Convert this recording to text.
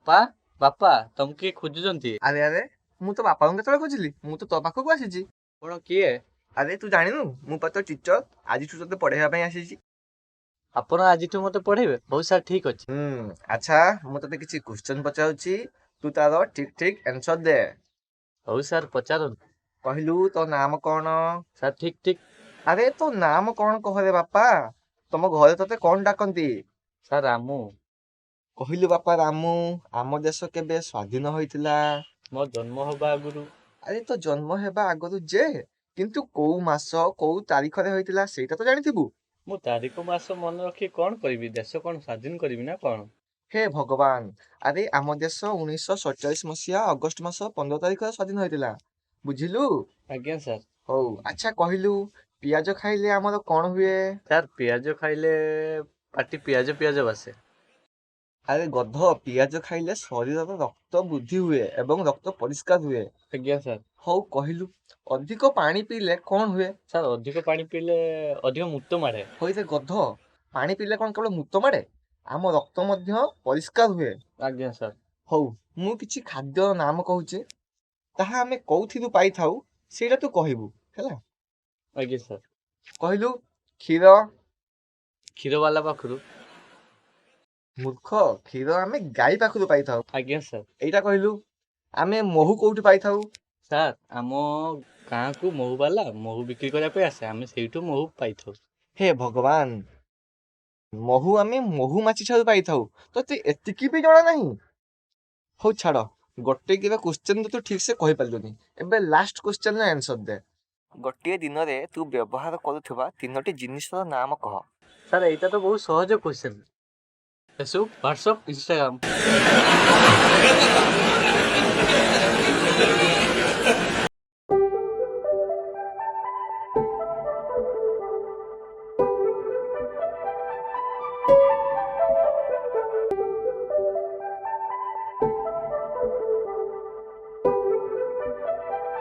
ବାପା ବାପା ତମକୁ କିଏ ଖୋଜୁଛନ୍ତି? ଆରେ ଆରେ ମୁଁ ତ ବାପାଙ୍କୁ କେତେବେଳେ ଖୋଜିଲି, ମୁଁ ତ ତୋ ପାଖକୁ ଆସିଛି। ଆପଣ କିଏ? ଆରେ ତୁ ଜାଣିନୁ, ମୁଁ ପା ତୋ ଟିଚର, ଆଜିଠୁ ତୋତେ ପଢେଇବା ପାଇଁ ଆସିଛି। ଆପଣ ଆଜିଠୁ ମତେ ପଢେଇବେ? ହଉ ସାର୍, ଠିକ ଅଛି। ଆଚ୍ଛା, ମୁଁ ତତେ କିଛି କ୍ୱେଶ୍ଚନ ପଚାରୁଛି, ତୁ ତାର ଠିକ ଠିକ ଆନ୍ସର ଦେ। ହଉ ସାର୍, ପଚାରନ୍ତୁ। କହିଲୁ ତୋ ନାମ କଣ? ସାର୍, ଠିକ ଠିକ। ଆରେ ତୋ ନାମ କଣ କହରେ ବାପା, ତମ ଘରେ ତତେ କଣ ଡାକନ୍ତି? ସାର୍, ରାମୁ। କହିଲୁ ବାପା ରାମୁ, ଆମ ଦେଶ କେବେ ସ୍ଵାଧୀନ ହୋଇଥିଲା? ମୋ ଜନ୍ମ ହବା ଆଗରୁ। ଆରେ ତୋ ଜନ୍ମ ହେବା ଆଗରୁ ଯେ, କିନ୍ତୁ କୋଉ ମାସ କୋଉ ତାରିଖରେ ହୋଇଥିଲା ସେଇଟା ତ ଜାଣିଥିବୁ। ମୁଁ ତାରିଖ ମାସ ମନେ ରଖି କଣ କରିବି? ଦେଶ କଣ ସ୍ୱାଧୀନ କରିବି ନା କଣ? ହେ ଭଗବାନ, ଆରେ ଆମ ଦେଶ 1947 ମସିହା ଅଗଷ୍ଟ ମାସ 15 ତାରିଖରେ ସ୍ଵାଧୀନ ହୋଇଥିଲା, ବୁଝିଲୁ? ଆଜ୍ଞା ସାର୍। ହଉ ଆଚ୍ଛା କହିଲୁ, ପିଆଜ ଖାଇଲେ ଆମର କଣ ହୁଏ? ସାର୍, ପିଆଜ ଖାଇଲେ ପାଟି ପିଆଜ ପିଆଜ ବାସେ। ଆରେ ଗଧ, ପିଆଜ ଖାଇଲେ ଶରୀରର ରକ୍ତ ବୃଦ୍ଧି ହୁଏ ଏବଂ ରକ୍ତ ପରିଷ୍କାର ହୁଏ। ଆଜ୍ଞା ସାର୍। ହଉ କହିଲୁ, ଅଧିକ ପାଣି ପିଇଲେ କଣ ହୁଏ? ସାର୍, ଅଧିକ ପାଣି ପିଇଲେ ଅଧିକ ମୁତ ମାଡେ। ହୋଇରେ ଗଧ, ପାଣି ପିଇଲେ କଣ କେବଳ ମୁତ ମାଡେ? ଆମ ରକ୍ତ ମଧ୍ୟ ପରିଷ୍କାର ହୁଏ। ଆଜ୍ଞା ସାର୍। ହଉ, ମୁଁ କିଛି ଖାଦ୍ୟର ନାମ କହୁଛି, ତାହା ଆମେ କୋଉଥିରୁ ପାଇଥାଉ ସେଇଟା ତୁ କହିବୁ, ହେଲା? ଆଜ୍ଞା ସାର୍। କହିଲୁ, କ୍ଷୀର। କ୍ଷୀର ବାଲା ପାଖରୁ। ମୂର୍ଖ, କ୍ଷୀର ଆମେ ଗାଈ ପାଖରୁ ପାଇଥାଉ। ଆଜ୍ଞା ସାର୍। ଏଇଟା କହିଲୁ, ଆମେ ମହୁ କୋଉଠି ପାଇଥାଉ? ସାର୍, ଆମ ଗାଁକୁ ମହୁ ବାଲା ମହୁ ବିକ୍ରି କରିବା ପାଇଁ ଆସେ, ଆମେ ସେଇଠୁ ମହୁ ପାଇଥାଉ। ହେ ଭଗବାନ, ମହୁ ଆମେ ମହୁମାଛି ଠାରୁ ପାଇଥାଉ, ତତେ ଏତିକି ବି ଜଣା ନାହିଁ? ହଉ ଛାଡ, ଗୋଟେ କିବା କ୍ୱେଶ୍ଚନ ତ ତୁ ଠିକ ସେ କହିପାରିଲୁନି, ଏବେ ଲାଷ୍ଟ କ୍ୱେଶ୍ଚନର ଆନ୍ସର ଦେ। ଗୋଟିଏ ଦିନରେ ତୁ ବ୍ୟବହାର କରୁଥିବା 3ଟି ଜିନିଷର ନାମ କହ। ସାର୍, ଏଇଟା ତ ବହୁତ ସହଜ କ୍ୱେଶ୍ଚନ। Facebook, WhatsApp, Instagram.